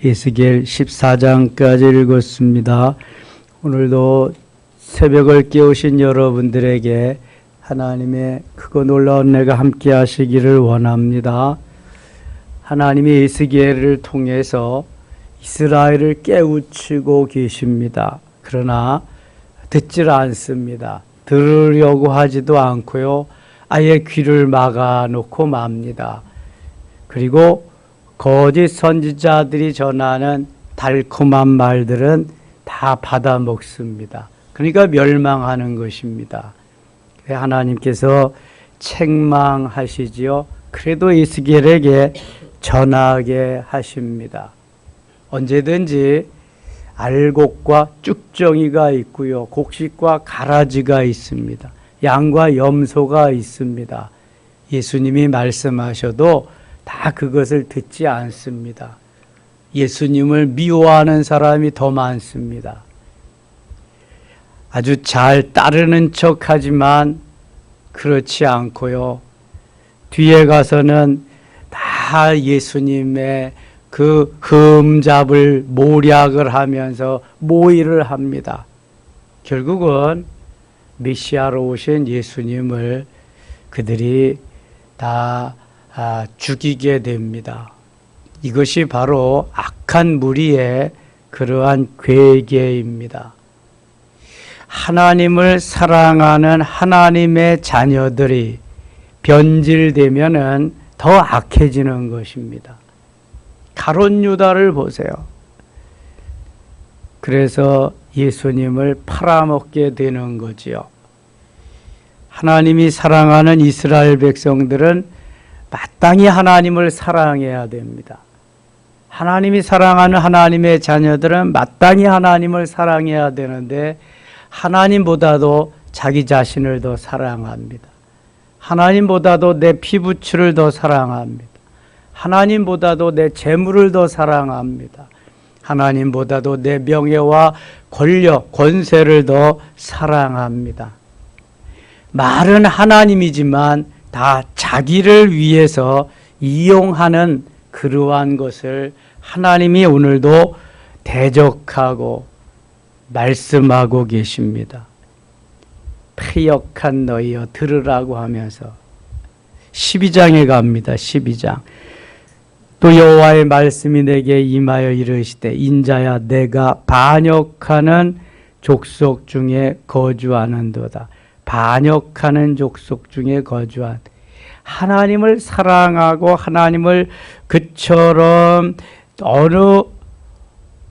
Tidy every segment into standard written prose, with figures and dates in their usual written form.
에스겔 14장까지 읽었습니다. 오늘도 새벽을 깨우신 여러분들에게 하나님의 크고 놀라운 은혜가 함께 하시기를 원합니다. 하나님이 에스겔을 통해서 이스라엘을 깨우치고 계십니다. 그러나 듣질 않습니다. 들으려고 하지도 않고요. 아예 귀를 막아놓고 맙니다. 그리고 거짓 선지자들이 전하는 달콤한 말들은 다 받아 먹습니다. 그러니까 멸망하는 것입니다. 하나님께서 책망하시지요. 그래도 에스겔에게 전하게 하십니다. 언제든지 알곡과 쭉정이가 있고요. 곡식과 가라지가 있습니다. 양과 염소가 있습니다. 예수님이 말씀하셔도 다 그것을 듣지 않습니다. 예수님을 미워하는 사람이 더 많습니다. 아주 잘 따르는 척 하지만 그렇지 않고요. 뒤에 가서는 다 예수님의 그 흠잡을 모략을 하면서 모의를 합니다. 결국은 메시아로 오신 예수님을 그들이 다 죽이게 됩니다. 이것이 바로 악한 무리의 그러한 괴계입니다. 하나님을 사랑하는 하나님의 자녀들이 변질되면은 더 악해지는 것입니다. 가룟 유다를 보세요. 그래서 예수님을 팔아먹게 되는 거지요. 하나님이 사랑하는 이스라엘 백성들은 마땅히 하나님을 사랑해야 됩니다. 하나님이 사랑하는 하나님의 자녀들은 마땅히 하나님을 사랑해야 되는데 하나님보다도 자기 자신을 더 사랑합니다. 하나님보다도 내 피부치를 더 사랑합니다. 하나님보다도 내 재물을 더 사랑합니다. 하나님보다도 내 명예와 권력, 권세를 더 사랑합니다. 말은 하나님이지만 다 자기를 위해서 이용하는 그러한 것을 하나님이 오늘도 대적하고 말씀하고 계십니다. 패역한 너희여 들으라고 하면서 12장에 갑니다. 12장. 또 여호와의 말씀이 내게 임하여 이르시되 인자야 내가 반역하는 족속 중에 거주하는도다. 반역하는 족속 중에 거주한 하나님을 사랑하고 하나님을 그처럼 어느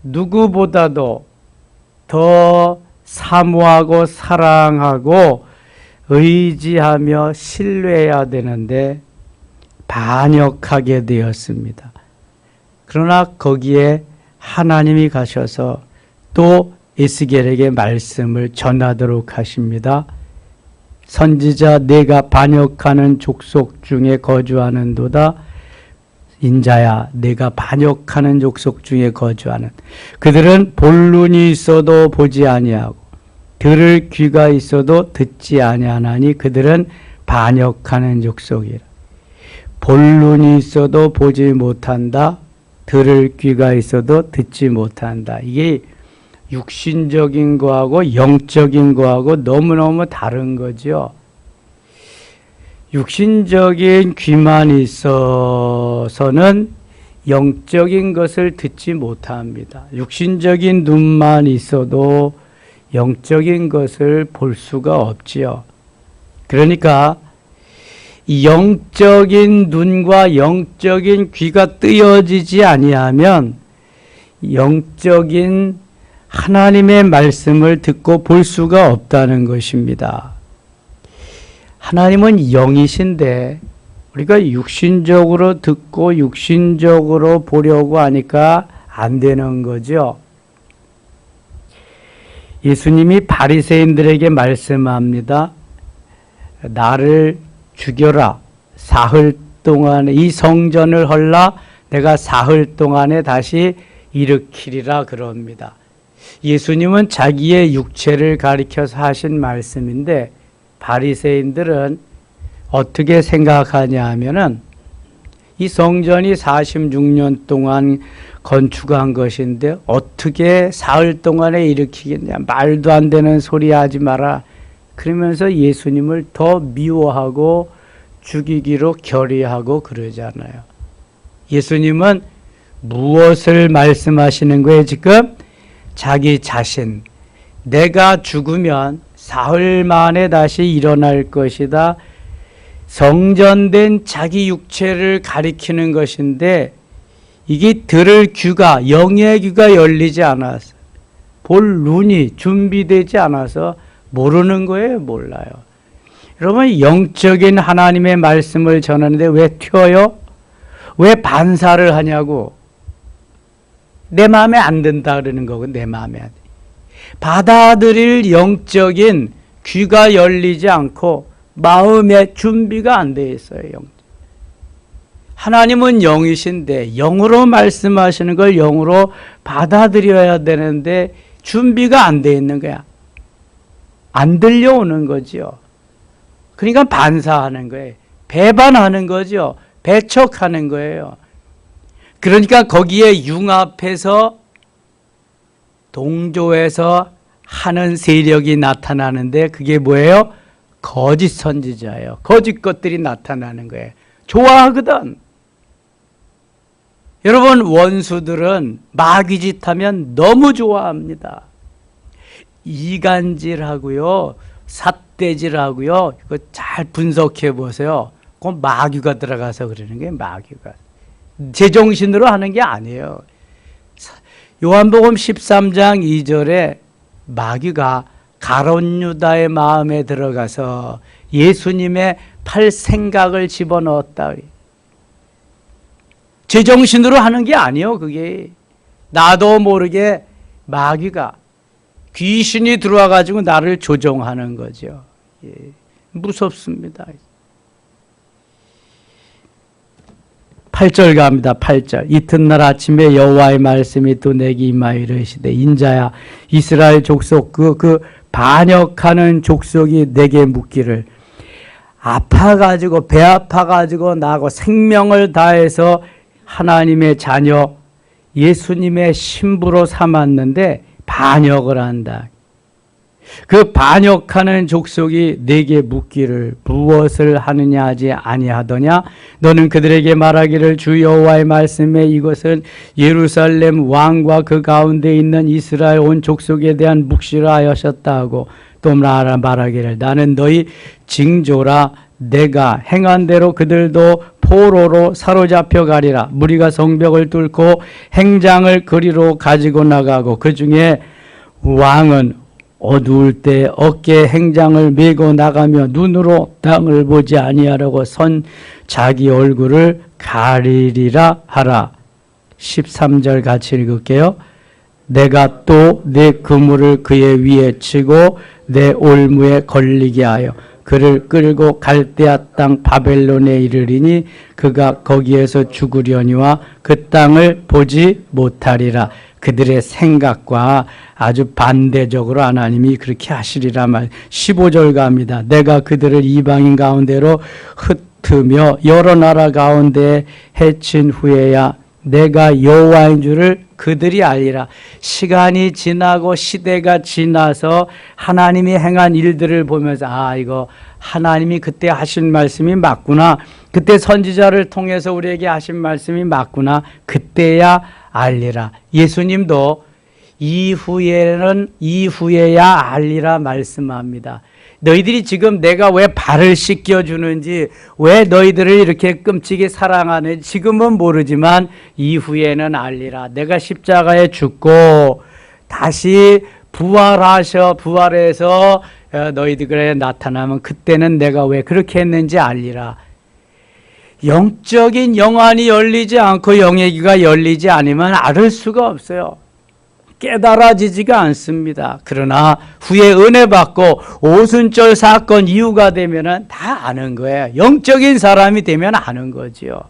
누구보다도 더 사모하고 사랑하고 의지하며 신뢰해야 되는데 반역하게 되었습니다. 그러나 거기에 하나님이 가셔서 또 에스겔에게 말씀을 전하도록 하십니다. 선지자 내가 반역하는 족속 중에 거주하는도다. 인자야 내가 반역하는 족속 중에 거주하는 그들은 볼 눈이 있어도 보지 아니하고 들을 귀가 있어도 듣지 아니하나니 그들은 반역하는 족속이라. 볼 눈이 있어도 보지 못한다. 들을 귀가 있어도 듣지 못한다. 이게 육신적인 거하고 영적인 거하고 너무너무 다른 거죠. 육신적인 귀만 있어서는 영적인 것을 듣지 못합니다. 육신적인 눈만 있어도 영적인 것을 볼 수가 없지요. 그러니까 영적인 눈과 영적인 귀가 뜨여지지 아니하면 영적인 하나님의 말씀을 듣고 볼 수가 없다는 것입니다. 하나님은 영이신데 우리가 육신적으로 듣고 육신적으로 보려고 하니까 안 되는 거죠. 예수님이 바리새인들에게 말씀합니다. 나를 죽여라. 사흘 동안에 이 성전을 헐라 내가 사흘 동안에 다시 일으키리라 그럽니다. 예수님은 자기의 육체를 가리켜서 하신 말씀인데 바리새인들은 어떻게 생각하냐 하면은 이 성전이 46년 동안 건축한 것인데 어떻게 사흘 동안에 일으키겠냐. 말도 안 되는 소리 하지 마라. 그러면서 예수님을 더 미워하고 죽이기로 결의하고 그러잖아요. 예수님은 무엇을 말씀하시는 거예요 지금? 자기 자신, 내가 죽으면 사흘 만에 다시 일어날 것이다. 성전된 자기 육체를 가리키는 것인데 이게 들을 귀가, 영의 귀가 열리지 않아서, 볼 눈이 준비되지 않아서 모르는 거예요. 몰라요. 여러분, 영적인 하나님의 말씀을 전하는데 왜 튀어요? 왜 반사를 하냐고. 내 마음에 안 든다 그러는 거고, 내 마음에 안 돼. 받아들일 영적인 귀가 열리지 않고 마음의 준비가 안 돼 있어요. 하나님은 영이신데 영으로 말씀하시는 걸 영으로 받아들여야 되는데 준비가 안 돼 있는 거야. 안 들려오는 거죠. 그러니까 반사하는 거예요. 배반하는 거죠. 배척하는 거예요. 그러니까 거기에 융합해서 동조해서 하는 세력이 나타나는데 그게 뭐예요? 거짓 선지자예요. 거짓 것들이 나타나는 거예요. 좋아하거든. 여러분, 원수들은 마귀짓 하면 너무 좋아합니다. 이간질하고요, 삿대질하고요, 이거 잘 분석해 보세요. 그건 마귀가 들어가서 그러는 거예요. 마귀가 제정신으로 하는 게 아니에요. 요한복음 13장 2절에 마귀가 가룟 유다의 마음에 들어가서 예수님의 팔 생각을 집어넣었다. 제정신으로 하는 게 아니에요. 그게 나도 모르게 마귀가, 귀신이 들어와 가지고 나를 조종하는 거죠. 예, 무섭습니다. 8절 갑니다. 8절. 이튿날 아침에 여호와의 말씀이 또 내게 임하여 이르시되 인자야, 이스라엘 족속 그 반역하는 족속이 내게 묻기를 아파가지고 배 아파가지고 나하고 생명을 다해서 하나님의 자녀 예수님의 신부로 삼았는데 반역을 한다. 그 반역하는 족속이 내게 묻기를 무엇을 하느냐 하지 아니하더냐. 너는 그들에게 말하기를 주 여호와의 말씀에 이것은 예루살렘 왕과 그 가운데 있는 이스라엘 온 족속에 대한 묵시라 하셨다 하고 또 말하기를 나는 너희 징조라. 내가 행한 대로 그들도 포로로 사로잡혀 가리라. 무리가 성벽을 뚫고 행장을 거리로 가지고 나가고 그 중에 왕은 어두울 때 어깨에 행장을 메고 나가며 눈으로 땅을 보지 아니하려고 선 자기 얼굴을 가리리라 하라. 13절 같이 읽을게요. 내가 또 내 그물을 그의 위에 치고 내 올무에 걸리게 하여 그를 끌고 갈대아 땅 바벨론에 이르리니 그가 거기에서 죽으려니와 그 땅을 보지 못하리라. 그들의 생각과 아주 반대적으로 하나님이 그렇게 하시리라 말. 15절 갑니다. 내가 그들을 이방인 가운데로 흩으며 여러 나라 가운데 해친 후에야 내가 여호와인 줄을 그들이 알리라. 시간이 지나고 시대가 지나서 하나님이 행한 일들을 보면서 아, 이거 하나님이 그때 하신 말씀이 맞구나. 그때 선지자를 통해서 우리에게 하신 말씀이 맞구나. 그때야 알리라. 예수님도 이후에야 알리라 말씀합니다. 너희들이 지금 내가 왜 발을 씻겨주는지, 왜 너희들을 이렇게 끔찍이 사랑하는지 지금은 모르지만 이후에는 알리라. 내가 십자가에 죽고 다시 부활해서 너희들에게 나타나면 그때는 내가 왜 그렇게 했는지 알리라. 영적인 영안이 열리지 않고 영의 귀가 열리지 않으면 알을 수가 없어요. 깨달아지지가 않습니다. 그러나 후에 은혜 받고 오순절 사건 이후가 되면은 다 아는 거예요. 영적인 사람이 되면 아는 거지요.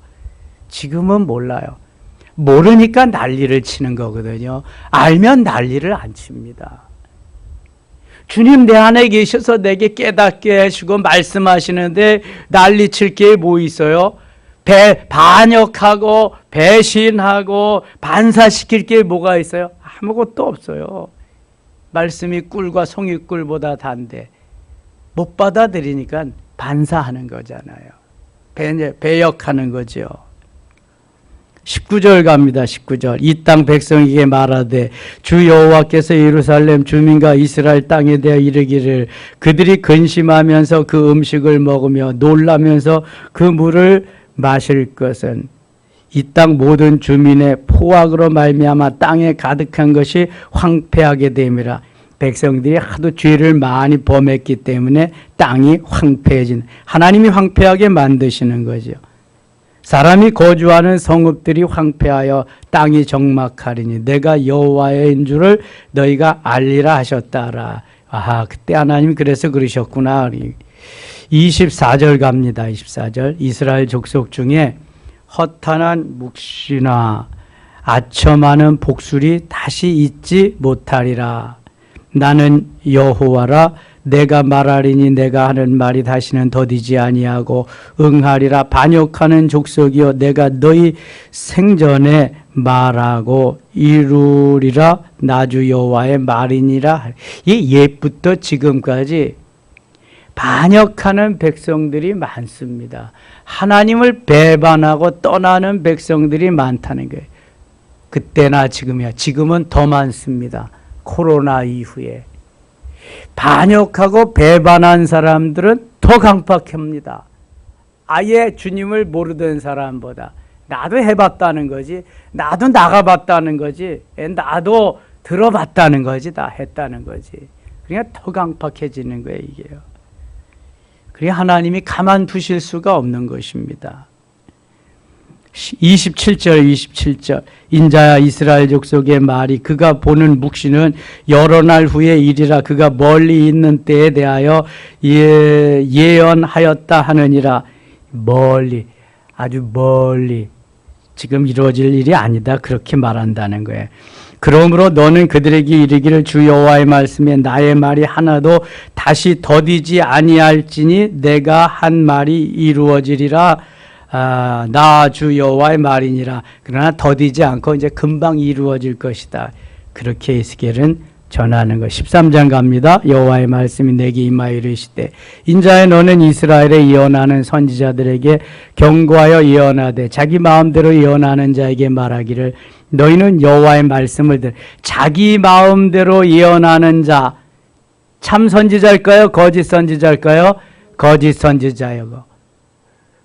지금은 몰라요. 모르니까 난리를 치는 거거든요. 알면 난리를 안 칩니다. 주님 내 안에 계셔서 내게 깨닫게 해주고 말씀하시는데 난리 칠 게 뭐 있어요? 반역하고 배신하고 반사시킬 게 뭐가 있어요? 아무것도 없어요. 말씀이 꿀과 송이꿀보다 단데 못 받아들이니까 반사하는 거잖아요. 배역하는 거죠. 19절 갑니다. 19절. 이 땅 백성에게 말하되 주 여호와께서 예루살렘 주민과 이스라엘 땅에 대하여 이르기를 그들이 근심하면서 그 음식을 먹으며 놀라면서 그 물을 마실 것은 이 땅 모든 주민의 포악으로 말미암아 땅에 가득한 것이 황폐하게 됨이라. 백성들이 하도 죄를 많이 범했기 때문에 땅이 황폐해진, 하나님이 황폐하게 만드시는 거죠. 사람이 거주하는 성읍들이 황폐하여 땅이 적막하리니 내가 여호와인 줄을 너희가 알리라 하셨다라. 아하, 그때 하나님이 그래서 그러셨구나. 24절 갑니다. 24절. 이스라엘 족속 중에 허탄한 묵시나 아첨하는 복술이 다시 있지 못하리라. 나는 여호와라. 내가 말하리니 내가 하는 말이 다시는 더디지 아니하고 응하리라. 반역하는 족속이여 내가 너희 생전에 말하고 이루리라. 나주 여호와의 말이니라. 이 옛부터 지금까지 반역하는 백성들이 많습니다. 하나님을 배반하고 떠나는 백성들이 많다는 거예요. 그때나 지금이야. 지금은 더 많습니다. 코로나 이후에. 반역하고 배반한 사람들은 더 강팍합니다. 아예 주님을 모르던 사람보다. 나도 해봤다는 거지. 나도 나가봤다는 거지. 나도 들어봤다는 거지. 다 했다는 거지. 그러니까 더 강팍해지는 거예요, 이게요. 그러니까 하나님이 가만두실 수가 없는 것입니다. 27절. 인자야 이스라엘 족속의 말이 그가 보는 묵시는 여러 날 후에 일이라. 그가 멀리 있는 때에 대하여 예언하였다 하느니라. 멀리, 아주 멀리, 지금 이루어질 일이 아니다, 그렇게 말한다는 거예요. 그러므로 너는 그들에게 이르기를 주 여호와의 말씀에 나의 말이 하나도 다시 더디지 아니할지니 내가 한 말이 이루어지리라. 나 주 여호와의 말이니라. 그러나 더디지 않고 이제 금방 이루어질 것이다. 그렇게 에스겔은 전하는 것. 13장 갑니다. 여호와의 말씀이 내게 임하여 이르시되 인자야 너는 이스라엘에 예언하는 선지자들에게 경고하여 예언하되 자기 마음대로 예언하는 자에게 말하기를 너희는 여호와의 말씀을 들. 자기 마음대로 예언하는 자, 참 선지자일까요? 거짓 선지자일까요? 거짓 선지자요.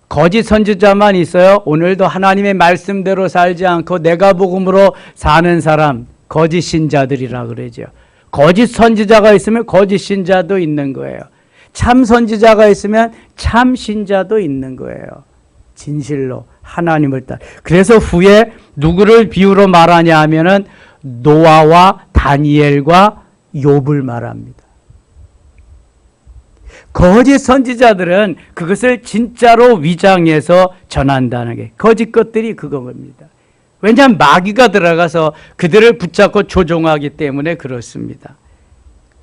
거짓 선지자만 있어요. 오늘도 하나님의 말씀대로 살지 않고 내가 복음으로 사는 사람, 거짓 신자들이라 그러죠. 거짓 선지자가 있으면 거짓 신자도 있는 거예요. 참 선지자가 있으면 참 신자도 있는 거예요. 진실로 하나님을 따라. 그래서 후에 누구를 비유로 말하냐 하면은 노아와 다니엘과 욥을 말합니다. 거짓 선지자들은 그것을 진짜로 위장해서 전한다는 게 거짓 것들이 그겁니다. 왜냐하면 마귀가 들어가서 그들을 붙잡고 조종하기 때문에 그렇습니다.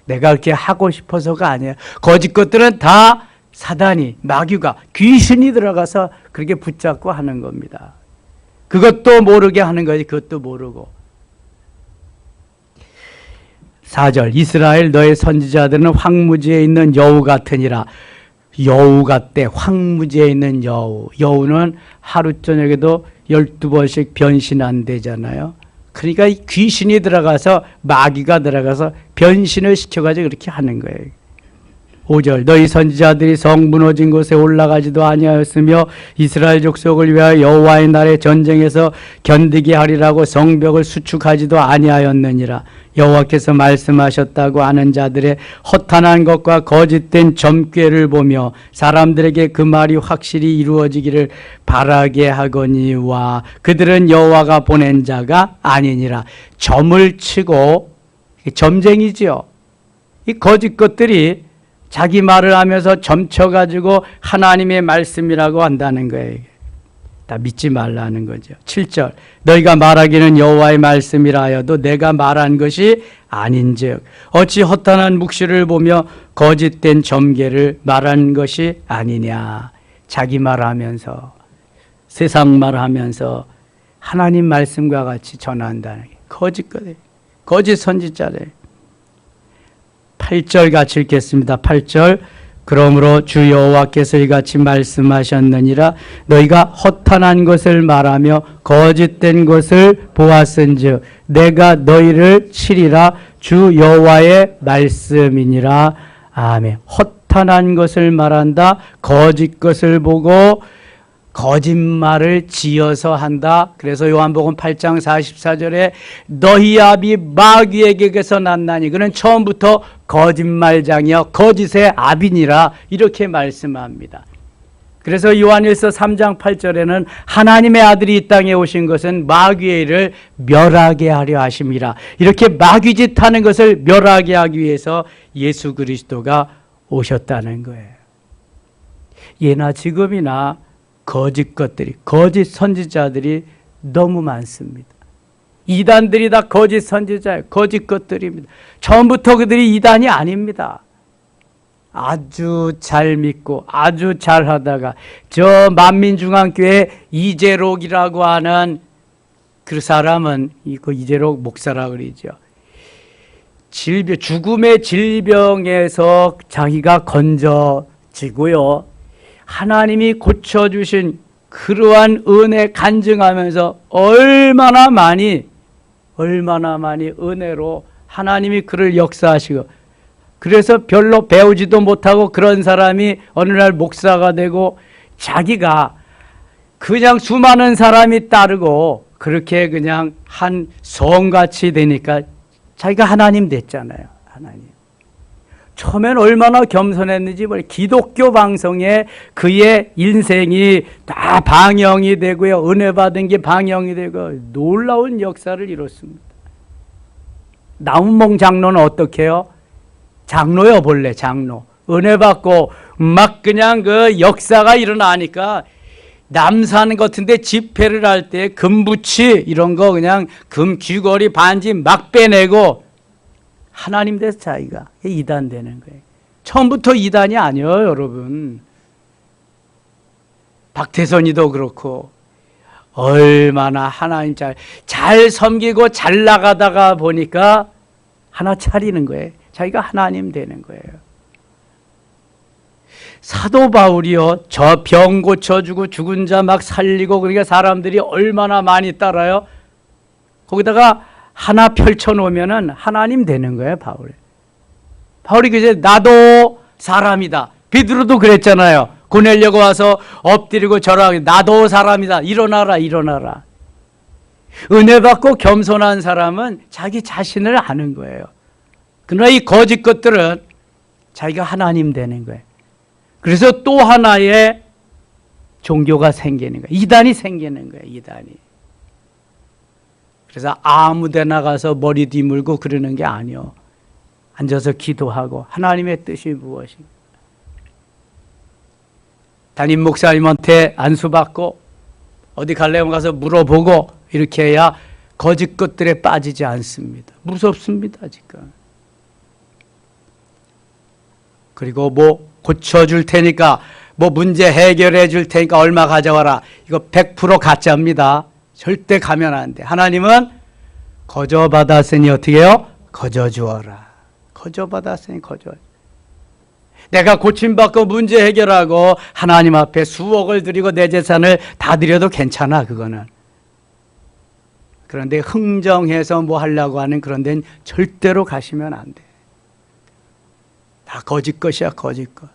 내가 그렇게 하고 싶어서가 아니에요. 거짓 것들은 다 사단이, 마귀가, 귀신이 들어가서 그렇게 붙잡고 하는 겁니다. 그것도 모르게 하는 거지. 그것도 모르고. 4절. 이스라엘 너의 선지자들은 황무지에 있는 여우 같으니라. 여우 같대. 황무지에 있는 여우. 여우는 하루 저녁에도 12번씩 변신한대잖아요. 그러니까 귀신이 들어가서, 마귀가 들어가서 변신을 시켜가지고 그렇게 하는 거예요. 5절. 너희 선지자들이 성 무너진 곳에 올라가지도 아니하였으며 이스라엘 족속을 위하여 여호와의 날에 전쟁에서 견디게 하리라고 성벽을 수축하지도 아니하였느니라. 여호와께서 말씀하셨다고 하는 자들의 허탄한 것과 거짓된 점괘를 보며 사람들에게 그 말이 확실히 이루어지기를 바라게 하거니와 그들은 여호와가 보낸 자가 아니니라. 점을 치고, 점쟁이지요. 이 거짓 것들이 자기 말을 하면서 점쳐가지고 하나님의 말씀이라고 한다는 거예요. 다 믿지 말라는 거죠. 7절. 너희가 말하기는 여호와의 말씀이라 하여도 내가 말한 것이 아닌즉 어찌 허탄한 묵시를 보며 거짓된 점괘를 말한 것이 아니냐. 자기 말하면서 세상 말하면서 하나님 말씀과 같이 전한다는 게 거짓거래, 거짓 선지자래. 8절 같이 읽겠습니다. 8절. 그러므로 주 여호와께서 이같이 말씀하셨느니라 너희가 허탄한 것을 말하며 거짓된 것을 보았은즉 내가 너희를 치리라 주 여호와의 말씀이니라. 아멘. 허탄한 것을 말한다. 거짓 것을 보고 거짓말을 지어서 한다. 그래서 요한복음 8장 44절에 너희 아비 마귀에게서 났나니 그는 처음부터 거짓말장이여 거짓의 아비니라 이렇게 말씀합니다. 그래서 요한일서 3장 8절에는 하나님의 아들이 이 땅에 오신 것은 마귀의 일을 멸하게 하려 하심이라. 이렇게 마귀짓 하는 것을 멸하게 하기 위해서 예수 그리스도가 오셨다는 거예요. 예나 지금이나 거짓 것들이, 거짓 선지자들이 너무 많습니다. 이단들이 다 거짓 선지자예요. 거짓 것들입니다. 처음부터 그들이 이단이 아닙니다. 아주 잘 믿고 아주 잘 하다가 저 만민중앙교회 이재록이라고 하는 그 사람은 이재록 목사라 그러죠. 죽음의 질병에서 자기가 건져지고요. 하나님이 고쳐주신 그러한 은혜 간증하면서 얼마나 많이 은혜로 하나님이 그를 역사하시고 그래서 별로 배우지도 못하고 그런 사람이 어느 날 목사가 되고 자기가 그냥 수많은 사람이 따르고 그렇게 그냥 한 성같이 되니까 자기가 하나님 됐잖아요. 하나님. 처음엔 얼마나 겸손했는지 기독교 방송에 그의 인생이 다 방영이 되고요. 은혜 받은 게 방영이 되고 놀라운 역사를 이뤘습니다. 나훈봉 장로는 어떻게 해요? 장로요, 본래 장로. 은혜 받고 막 그냥 그 역사가 일어나니까 남산 같은데 집회를 할 때 금부치 이런 거 그냥 금 귀걸이 반지 막 빼내고 하나님 돼서 자기가 이단 되는 거예요. 처음부터 이단이 아니에요, 여러분. 박태선이도 그렇고 얼마나 하나님 잘 섬기고 잘 나가다가 보니까 하나 차리는 거예요. 자기가 하나님 되는 거예요. 사도 바울이요, 저 병 고쳐주고 죽은 자 막 살리고 그러니까 사람들이 얼마나 많이 따라요. 거기다가 하나 펼쳐놓으면은 하나님 되는 거예요, 바울이 그제 나도 사람이다. 베드로도 그랬잖아요. 고넬료가 와서 엎드리고 절하고 나도 사람이다. 일어나라. 은혜 받고 겸손한 사람은 자기 자신을 아는 거예요. 그러나 이 거짓 것들은 자기가 하나님 되는 거예요. 그래서 또 하나의 종교가 생기는 거예요. 이단이 생기는 거예요, 이단이. 그래서 아무 데나 가서 머리 뒤물고 그러는 게 아니요. 앉아서 기도하고 하나님의 뜻이 무엇인가. 담임 목사님한테 안수받고 어디 가려면 가서 물어보고 이렇게 해야 거짓 것들에 빠지지 않습니다. 무섭습니다, 지금. 그리고 뭐 고쳐줄 테니까 뭐 문제 해결해 줄 테니까 얼마 가져와라. 이거 100% 가짜입니다. 절대 가면 안 돼. 하나님은 거저 받았으니 어떻게 해요? 거저 주어라. 거저 받았으니 거저. 내가 고침받고 문제 해결하고 하나님 앞에 수억을 드리고 내 재산을 다 드려도 괜찮아, 그거는. 그런데 흥정해서 뭐 하려고 하는 그런 데는 절대로 가시면 안 돼. 다 거짓 것이야, 거짓 것.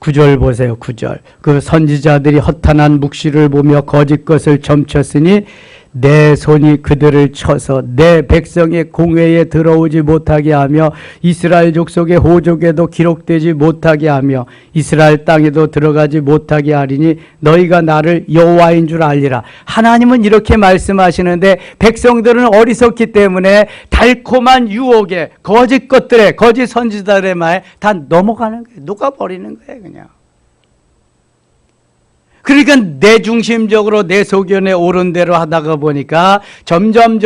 9절 보세요, 9절. 그 선지자들이 허탄한 묵시를 보며 거짓 것을 점쳤으니 내 손이 그들을 쳐서 내 백성의 공회에 들어오지 못하게 하며 이스라엘 족속의 호족에도 기록되지 못하게 하며 이스라엘 땅에도 들어가지 못하게 하리니 너희가 나를 여호와인 줄 알리라. 하나님은 이렇게 말씀하시는데 백성들은 어리석기 때문에 달콤한 유혹에 거짓 것들에 거짓 선지자들의 말에 다 넘어가는 거예요. 녹아버리는 거예요, 그냥. 그러니까 내 중심적으로 내 소견에 옳은 대로 하다가 보니까 점점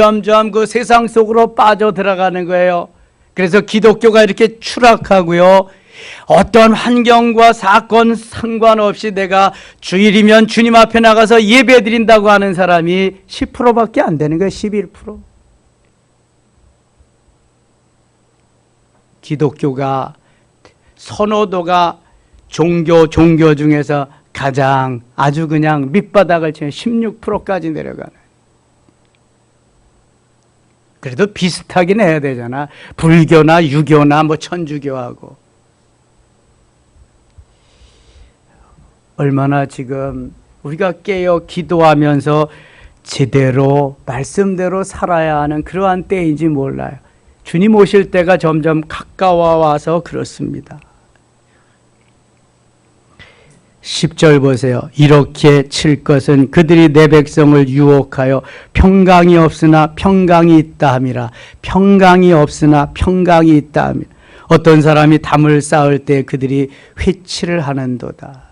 그 세상 속으로 빠져 들어가는 거예요. 그래서 기독교가 이렇게 추락하고요. 어떤 환경과 사건 상관없이 내가 주일이면 주님 앞에 나가서 예배 드린다고 하는 사람이 10%밖에 안 되는 거예요. 11%. 기독교가 선호도가 종교 중에서 가장 아주 그냥 밑바닥을 치는 16%까지 내려가는. 그래도 비슷하긴 해야 되잖아. 불교나 유교나 뭐 천주교하고. 얼마나 지금 우리가 깨어 기도하면서 제대로 말씀대로 살아야 하는 그러한 때인지 몰라요. 주님 오실 때가 점점 가까워 와서 그렇습니다. 10절 보세요. 이렇게 칠 것은 그들이 내 백성을 유혹하여 평강이 없으나 평강이 있다 함이라. 평강이 없으나 평강이 있다 함이라. 어떤 사람이 담을 쌓을 때 그들이 회치를 하는도다.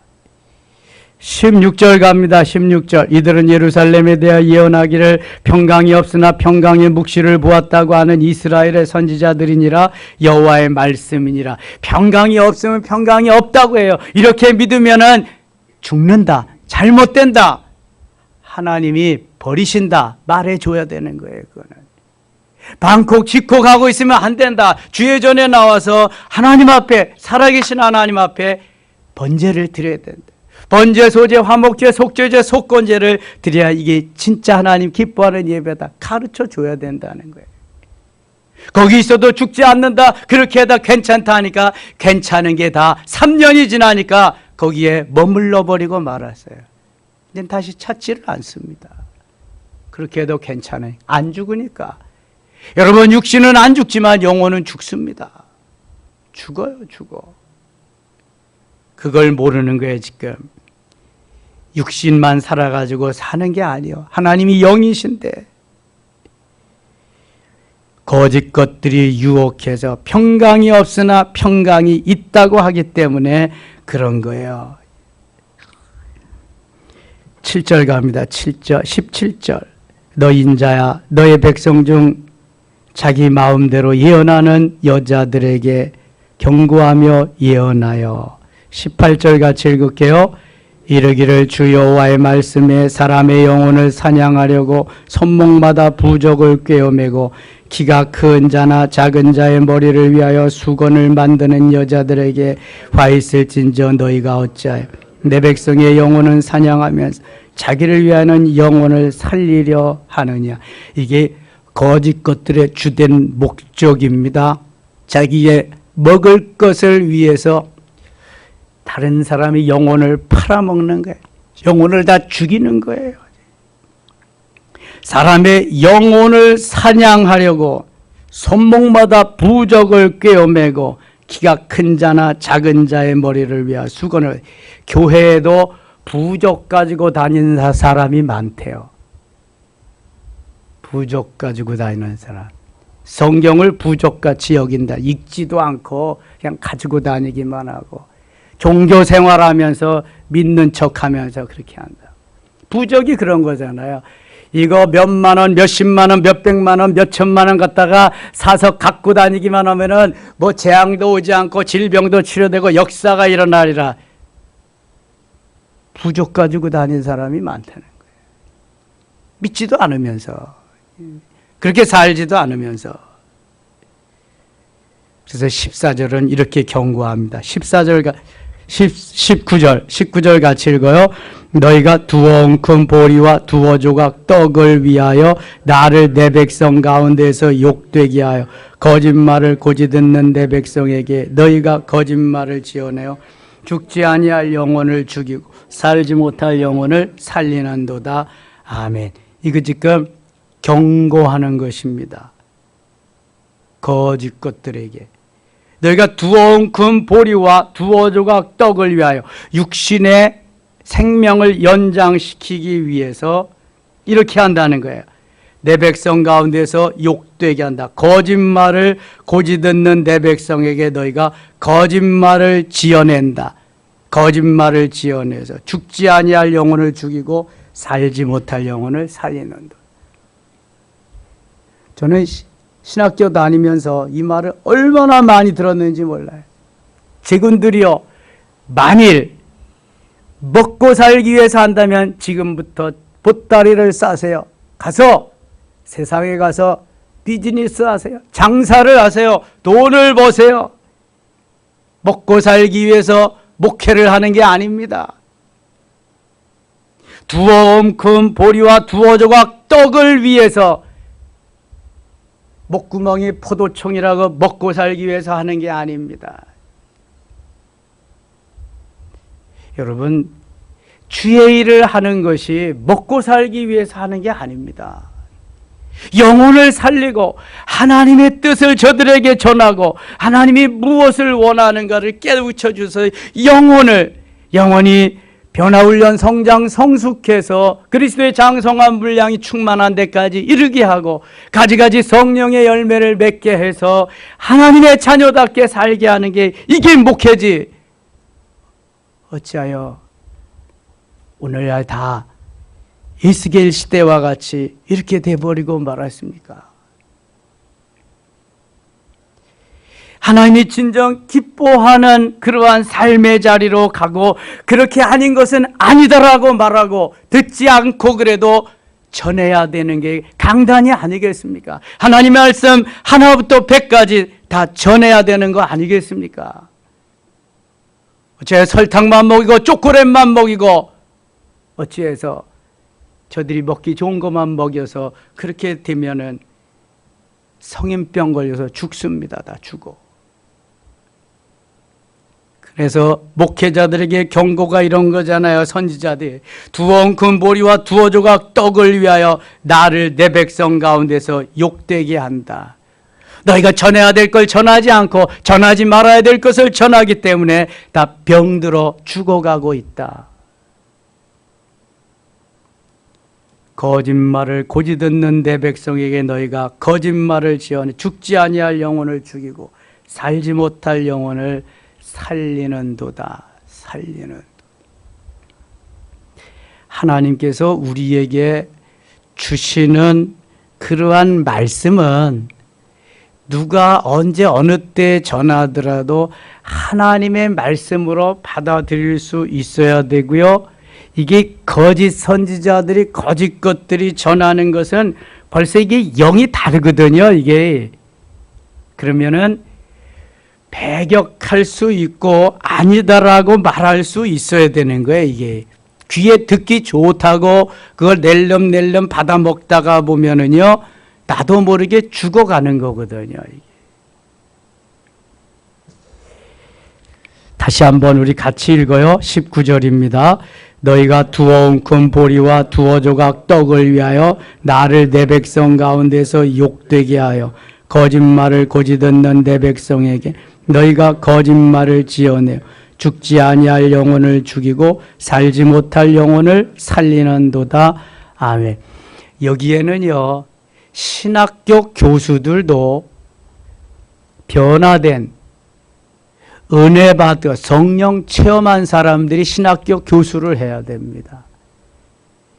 16절 갑니다. 16절. 이들은 예루살렘에 대하여 예언하기를 평강이 없으나 평강의 묵시를 보았다고 하는 이스라엘의 선지자들이니라. 여호와의 말씀이니라. 평강이 없으면 평강이 없다고 해요. 이렇게 믿으면은 죽는다, 잘못된다, 하나님이 버리신다 말해줘야 되는 거예요. 그거는 방콕 직콕하고 있으면 안 된다. 주의 전에 나와서 하나님 앞에, 살아계신 하나님 앞에 번제를 드려야 된다. 번제, 소제, 화목제, 속죄제, 속건제를 드려야 이게 진짜 하나님 기뻐하는 예배다. 가르쳐 줘야 된다는 거예요. 거기 있어도 죽지 않는다. 그렇게 해다 괜찮다 하니까 괜찮은 게 다 3년이 지나니까 거기에 머물러 버리고 말았어요. 이제 다시 찾지를 않습니다. 그렇게 해도 괜찮아요. 안 죽으니까. 여러분, 육신은 안 죽지만 영혼은 죽습니다. 죽어요, 죽어. 그걸 모르는 거예요, 지금. 육신만 살아가지고 사는 게 아니에요. 하나님이 영이신데 거짓 것들이 유혹해서 평강이 없으나 평강이 있다고 하기 때문에 그런 거예요. 7절 갑니다. 7절, 17절. 너 인자야, 너의 백성 중 자기 마음대로 예언하는 여자들에게 경고하며 예언하여. 18절 같이 읽을게요. 이르기를 주 여호와의 말씀에 사람의 영혼을 사냥하려고 손목마다 부적을 꿰어매고 키가 큰 자나 작은 자의 머리를 위하여 수건을 만드는 여자들에게 화 있을진저 너희가 어찌하여 내 백성의 영혼은 사냥하면서 자기를 위하는 영혼을 살리려 하느냐. 이게 거짓 것들의 주된 목적입니다. 자기의 먹을 것을 위해서 다른 사람의 영혼을 팔아먹는 거예요. 영혼을 다 죽이는 거예요. 사람의 영혼을 사냥하려고 손목마다 부적을 꿰어매고 키가 큰 자나 작은 자의 머리를 위하여 수건을. 교회에도 부적 가지고 다니는 사람이 많대요. 부적 가지고 다니는 사람. 성경을 부적같이 여긴다. 읽지도 않고 그냥 가지고 다니기만 하고 종교 생활하면서 믿는 척하면서 그렇게 한다. 부적이 그런 거잖아요. 이거 몇만 원, 몇십만 원, 몇백만 원, 몇천만 원 갖다가 사서 갖고 다니기만 하면은 뭐 재앙도 오지 않고 질병도 치료되고 역사가 일어나리라. 부적 가지고 다니는 사람이 많다는 거예요. 믿지도 않으면서, 그렇게 살지도 않으면서. 그래서 14절은 이렇게 경고합니다. 19절 같이 읽어요. 너희가 두어 웅큼 보리와 두어 조각 떡을 위하여 나를 내 백성 가운데서 욕되게 하여 거짓말을 고지 듣는 내 백성에게 너희가 거짓말을 지어내어 죽지 아니할 영혼을 죽이고 살지 못할 영혼을 살리는도다. 아멘. 이거 지금 경고하는 것입니다. 거짓 것들에게. 너희가 두어 웅큼 보리와 두어 조각 떡을 위하여 육신의 생명을 연장시키기 위해서 이렇게 한다는 거예요. 내 백성 가운데서 욕되게 한다. 거짓말을 고지 듣는 내 백성에게 너희가 거짓말을 지어낸다. 거짓말을 지어내서 죽지 아니할 영혼을 죽이고 살지 못할 영혼을 살리는다. 저는 신학교 다니면서 이 말을 얼마나 많이 들었는지 몰라요. 제군들이여, 만일 먹고 살기 위해서 한다면 지금부터 보따리를 싸세요. 가서 세상에 가서 비즈니스 하세요. 장사를 하세요. 돈을 버세요. 먹고 살기 위해서 목회를 하는 게 아닙니다. 두어 옴큰 보리와 두어 조각 떡을 위해서, 목구멍이 포도총이라고 먹고 살기 위해서 하는 게 아닙니다. 여러분, 주의 일을 하는 것이 먹고 살기 위해서 하는 게 아닙니다. 영혼을 살리고 하나님의 뜻을 저들에게 전하고 하나님이 무엇을 원하는가를 깨우쳐 주셔서 영혼이 변화훈련 성장 성숙해서 그리스도의 장성한 분량이 충만한 데까지 이르게 하고 가지가지 성령의 열매를 맺게 해서 하나님의 자녀답게 살게 하는 게 이게 목회지. 어찌하여 오늘날 다 에스겔 시대와 같이 이렇게 돼버리고 말았습니까? 하나님이 진정 기뻐하는 그러한 삶의 자리로 가고 그렇게 아닌 것은 아니다라고 말하고 듣지 않고 그래도 전해야 되는 게 강단이 아니겠습니까? 하나님의 말씀 하나부터 100까지 다 전해야 되는 거 아니겠습니까? 어째 설탕만 먹이고 초콜릿만 먹이고 어찌해서 저들이 먹기 좋은 것만 먹여서 그렇게 되면은 성인병 걸려서 죽습니다. 다 죽어. 그래서 목회자들에게 경고가 이런 거잖아요. 선지자들. 두어 엉큼 보리와 두어 조각 떡을 위하여 나를 내 백성 가운데서 욕되게 한다. 너희가 전해야 될 걸 전하지 않고 전하지 말아야 될 것을 전하기 때문에 다 병들어 죽어가고 있다. 거짓말을 고지 듣는 내 백성에게 너희가 거짓말을 지어내 죽지 아니할 영혼을 죽이고 살지 못할 영혼을 살리는도다. 하나님께서 우리에게 주시는 그러한 말씀은 누가 언제 어느 때 전하더라도 하나님의 말씀으로 받아들일 수 있어야 되고요. 이게 거짓 선지자들이 거짓 것들이 전하는 것은 벌써 이게 영이 다르거든요. 이게 그러면은 배격할 수 있고 아니다라고 말할 수 있어야 되는 거예요. 이게 귀에 듣기 좋다고 그걸 낼름낼름 받아 먹다가 보면은요 나도 모르게 죽어가는 거거든요. 다시 한번 우리 같이 읽어요. 19절입니다. 너희가 두어 웅큼 보리와 두어 조각 떡을 위하여 나를 내 백성 가운데서 욕되게 하여 거짓말을 고지 듣는 내 백성에게 너희가 거짓말을 지어내어 죽지 아니할 영혼을 죽이고 살지 못할 영혼을 살리는도다. 아멘. 여기에는요 신학교 교수들도 변화된 은혜 받아 성령 체험한 사람들이 신학교 교수를 해야 됩니다.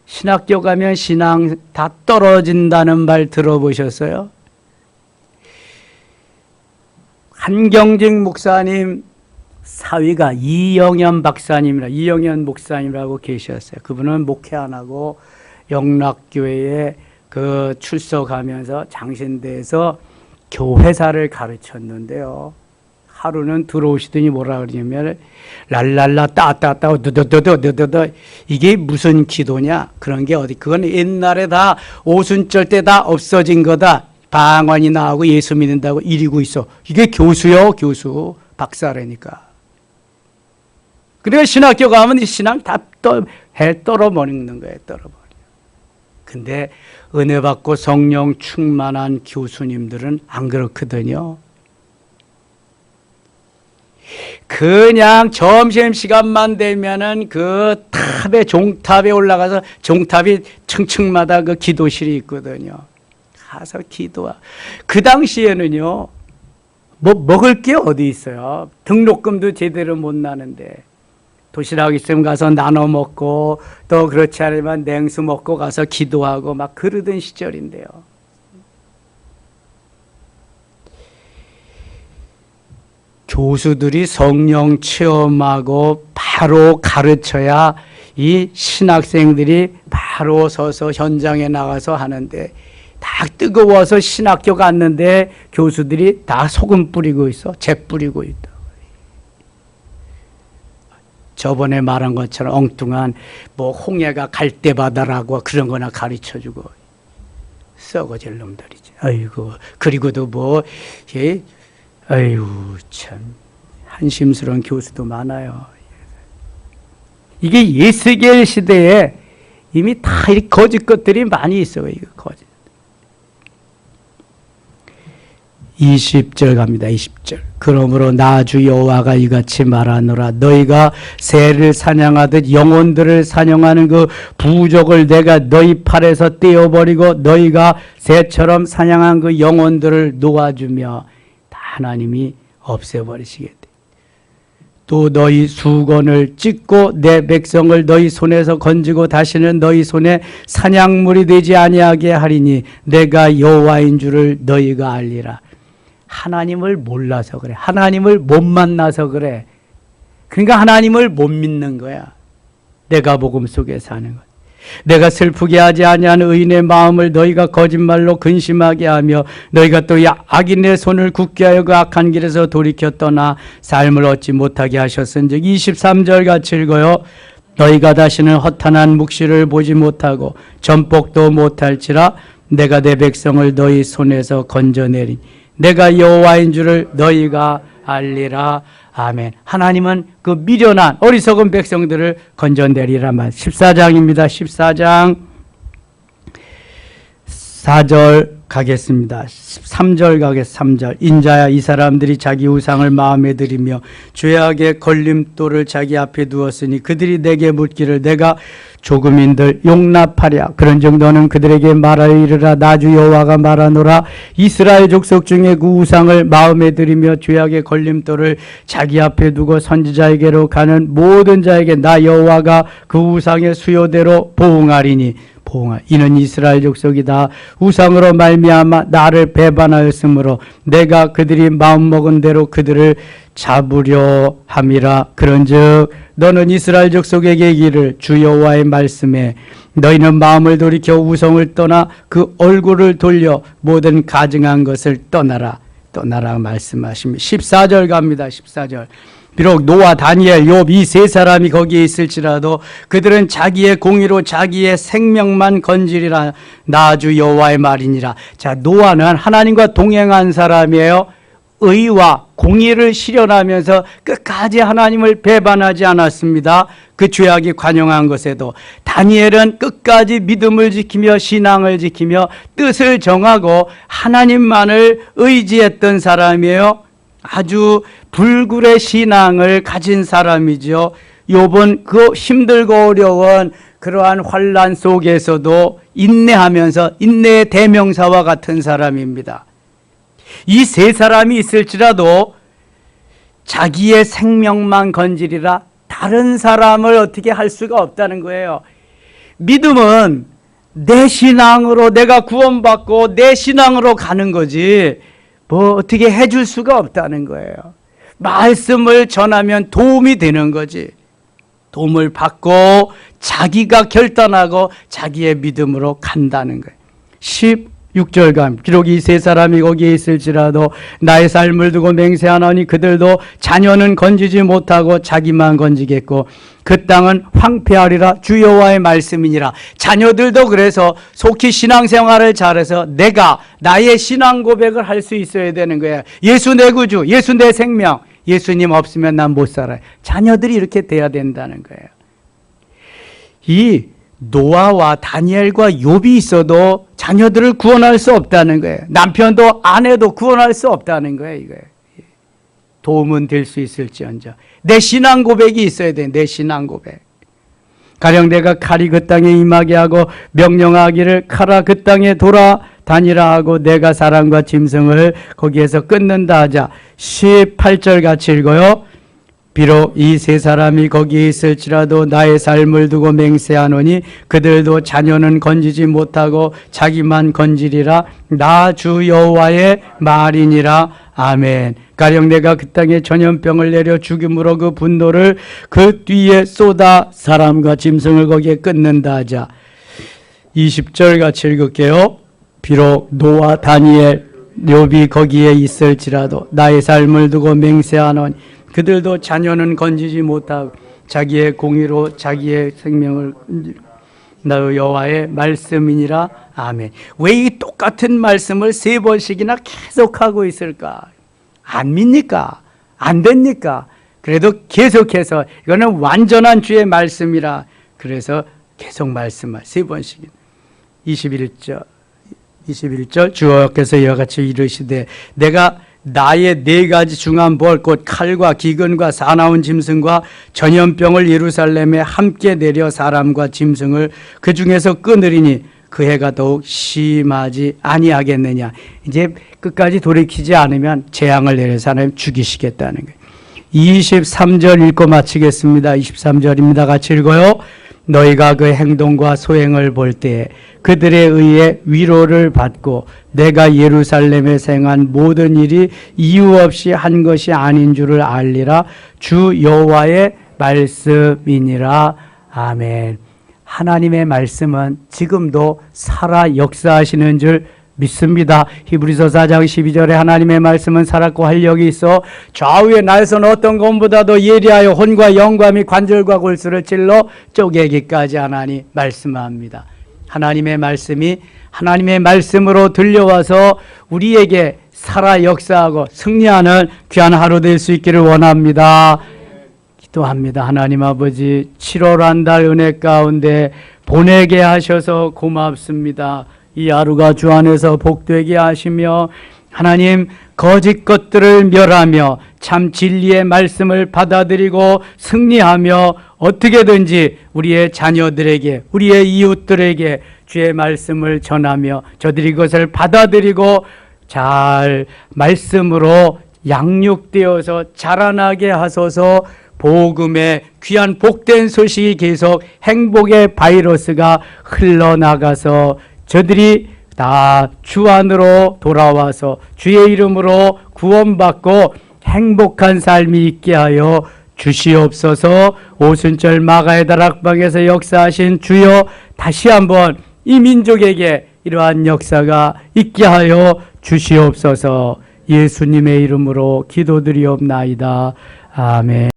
신학교 가면 신앙 다 떨어진다는 말 들어보셨어요? 한경직 목사님 사위가 이영현 박사님이라 이영현 목사님이라고 계셨어요. 그분은 목회 안 하고 영락교회에 출석하면서 장신대에서 교회사를 가르쳤는데요. 하루는 들어오시더니 뭐라 그러냐면 랄랄라 따따따 드드드드드드 이게 무슨 기도냐? 그런 게 어디 그건 옛날에 다 오순절 때 다 없어진 거다. 방언이 나오고 예수 믿는다고 이리고 있어. 이게 교수요, 교수. 박사라니까. 그러니까 신학교 가면 이 신앙 다 떨어버리는 거예요. 떨어버려. 근데 은혜 받고 성령 충만한 교수님들은 안 그렇거든요. 그냥 점심시간만 되면은 그 종탑에 올라가서 종탑이 층층마다 그 기도실이 있거든요. 가서 기도하. 그 당시에는요, 먹을 게 어디 있어요? 등록금도 제대로 못 나는데. 도시락 있으면 가서 나눠 먹고 또 그렇지 않으면 냉수 먹고 가서 기도하고 막 그러던 시절인데요. 교수들이 성령 체험하고 바로 가르쳐야 이 신학생들이 바로 서서 현장에 나가서 하는데, 다 뜨거워서 신학교 갔는데 교수들이 다 소금 뿌리고 있어. 재 뿌리고 있다. 저번에 말한 것처럼 엉뚱한 뭐 홍해가 갈대바다라고 그런 거나 가르쳐주고 썩어질 놈들이지. 아이고, 그리고도 뭐, 아이고, 참 한심스러운 교수도 많아요. 이게 예스겔 시대에 이미 다 이 거짓 것들이 많이 있어요. 이거 거짓. 20절 갑니다. 20절. 그러므로 나 주 여호와가 이같이 말하노라. 너희가 새를 사냥하듯 영혼들을 사냥하는 그 부족을 내가 너희 팔에서 떼어버리고 너희가 새처럼 사냥한 그 영혼들을 놓아주며 다 하나님이 없애버리시겠다. 또 너희 수건을 찢고 내 백성을 너희 손에서 건지고 다시는 너희 손에 사냥물이 되지 아니하게 하리니 내가 여호와인 줄을 너희가 알리라. 하나님을 몰라서 그래. 하나님을 못 만나서 그래. 그러니까 하나님을 못 믿는 거야. 내가 복음 속에 사는 것. 내가 슬프게 하지 아니하는 의인의 마음을 너희가 거짓말로 근심하게 하며 너희가 또 악인의 손을 굳게 하여 그 악한 길에서 돌이켜 떠나 삶을 얻지 못하게 하셨은즉 23절 같이 읽어요. 너희가 다시는 허탄한 묵시를 보지 못하고 전복도 못할지라 내가 내 백성을 너희 손에서 건져내리니 내가 여호와인 줄을 너희가 알리라. 아멘. 하나님은 그 미련한 어리석은 백성들을 건져내리라 말. 14장입니다. 14장 4절 가겠습니다. 3절 가겠습니다. 3절. 인자야 이 사람들이 자기 우상을 마음에 들이며 죄악의 걸림돌을 자기 앞에 두었으니 그들이 내게 묻기를 내가 조금인들 용납하랴. 그런즉 너는 그들에게 말하여 이르라. 나 주 여호와가 말하노라. 이스라엘 족속 중에 그 우상을 마음에 들이며 죄악의 걸림돌을 자기 앞에 두고 선지자에게로 가는 모든 자에게 나 여호와가 그 우상의 수요대로 보응하리니 이는 이스라엘 족속이다. 우상으로 말미암아 나를 배반하였으므로 내가 그들이 마음먹은 대로 그들을 잡으려 함이라. 그런즉 너는 이스라엘 족속에게 이르기를 주 여호와의 말씀에 너희는 마음을 돌이켜 우상을 떠나 그 얼굴을 돌려 모든 가증한 것을 떠나라 말씀하십니다. 14절 갑니다. 14절. 비록 노아, 다니엘, 욥 이 세 사람이 거기에 있을지라도 그들은 자기의 공의로 자기의 생명만 건지리라. 나 주 여호와의 말이니라. 자, 노아는 하나님과 동행한 사람이에요. 의와 공의를 실현하면서 끝까지 하나님을 배반하지 않았습니다. 그 죄악이 관영한 것에도. 다니엘은 끝까지 믿음을 지키며 신앙을 지키며 뜻을 정하고 하나님만을 의지했던 사람이에요. 아주 불굴의 신앙을 가진 사람이죠. 욥은 그 힘들고 어려운 그러한 환난 속에서도 인내하면서 인내의 대명사와 같은 사람입니다. 이 세 사람이 있을지라도 자기의 생명만 건지리라. 다른 사람을 어떻게 할 수가 없다는 거예요. 믿음은 내 신앙으로 내가 구원받고 내 신앙으로 가는 거지 뭐 어떻게 해줄 수가 없다는 거예요. 말씀을 전하면 도움이 되는 거지. 도움을 받고 자기가 결단하고 자기의 믿음으로 간다는 거예요. 16절감. 비록 이 세 사람이 거기에 있을지라도 나의 삶을 두고 맹세하노니 그들도 자녀는 건지지 못하고 자기만 건지겠고 그 땅은 황폐하리라. 주 여호와의 말씀이니라. 자녀들도 그래서 속히 신앙생활을 잘해서 내가 나의 신앙 고백을 할 수 있어야 되는 거예요. 예수 내 구주, 예수 내 생명, 예수님 없으면 난 못 살아요. 자녀들이 이렇게 돼야 된다는 거예요. 이 노아와 다니엘과 욥이 있어도 자녀들을 구원할 수 없다는 거예요. 남편도 아내도 구원할 수 없다는 거예요. 이거예요. 도움은 될 수 있을지언정 내 신앙 고백이 있어야 돼. 내 신앙 고백. 가령 내가 칼이 그 땅에 임하게 하고 명령하기를 칼아 그 땅에 돌아다니라 하고 내가 사람과 짐승을 거기에서 끊는다 하자. 18절 같이 읽어요. 비록 이 세 사람이 거기에 있을지라도 나의 삶을 두고 맹세하노니 그들도 자녀는 건지지 못하고 자기만 건지리라. 나 주 여호와의 말이니라. 아멘. 가령 내가 그 땅에 전염병을 내려 죽임으로 그 분노를 그 뒤에 쏟아 사람과 짐승을 거기에 끊는다 하자. 20절 같이 읽을게요. 비록 노아 다니엘 욥이 거기에 있을지라도 나의 삶을 두고 맹세하노니 그들도 자녀는 건지지 못하고 자기의 공의로 자기의 생명을 나의 여호와의 말씀이니라. 아멘. 왜 이 똑같은 말씀을 3번씩이나 계속하고 있을까? 안 믿니까? 안 됩니까? 그래도 계속해서 이거는 완전한 주의 말씀이라 그래서 계속 말씀을 3번씩. 21절 주께서 이와 같이 이르시되 내가 나의 4가지 중한 벌 곧 칼과 기근과 사나운 짐승과 전염병을 예루살렘에 함께 내려 사람과 짐승을 그 중에서 끊으리니 그 해가 더욱 심하지 아니하겠느냐. 이제 끝까지 돌이키지 않으면 재앙을 내려서 하나님 죽이시겠다는 거예요. 23절 읽고 마치겠습니다. 23절입니다. 같이 읽어요. 너희가 그 행동과 소행을 볼 때에 그들에 의해 위로를 받고 내가 예루살렘에 행한 모든 일이 이유 없이 한 것이 아닌 줄을 알리라. 주 여호와의 말씀이니라. 아멘. 하나님의 말씀은 지금도 살아 역사하시는 줄 믿습니다. 히브리서 4장 12절에 하나님의 말씀은 살았고 활력이 있어 좌우의 날선 어떤 것보다도 예리하여 혼과 영과 및 관절과 골수를 찔러 쪼개기까지 하나니 말씀합니다. 하나님의 말씀이 하나님의 말씀으로 들려와서 우리에게 살아 역사하고 승리하는 귀한 하루 될 수 있기를 원합니다. 기도합니다. 하나님 아버지 7월 한 달 은혜 가운데 보내게 하셔서 고맙습니다. 이 하루가 주 안에서 복되게 하시며 하나님 거짓 것들을 멸하며 참 진리의 말씀을 받아들이고 승리하며 어떻게든지 우리의 자녀들에게 우리의 이웃들에게 주의 말씀을 전하며 저들이 그것을 받아들이고 잘 말씀으로 양육되어서 자라나게 하소서. 복음의 귀한 복된 소식이 계속 행복의 바이러스가 흘러나가서 저들이 다 주 안으로 돌아와서 주의 이름으로 구원받고 행복한 삶이 있게 하여 주시옵소서. 오순절 마가의 다락방에서 역사하신 주여 다시 한번 이 민족에게 이러한 역사가 있게 하여 주시옵소서. 예수님의 이름으로 기도드리옵나이다. 아멘.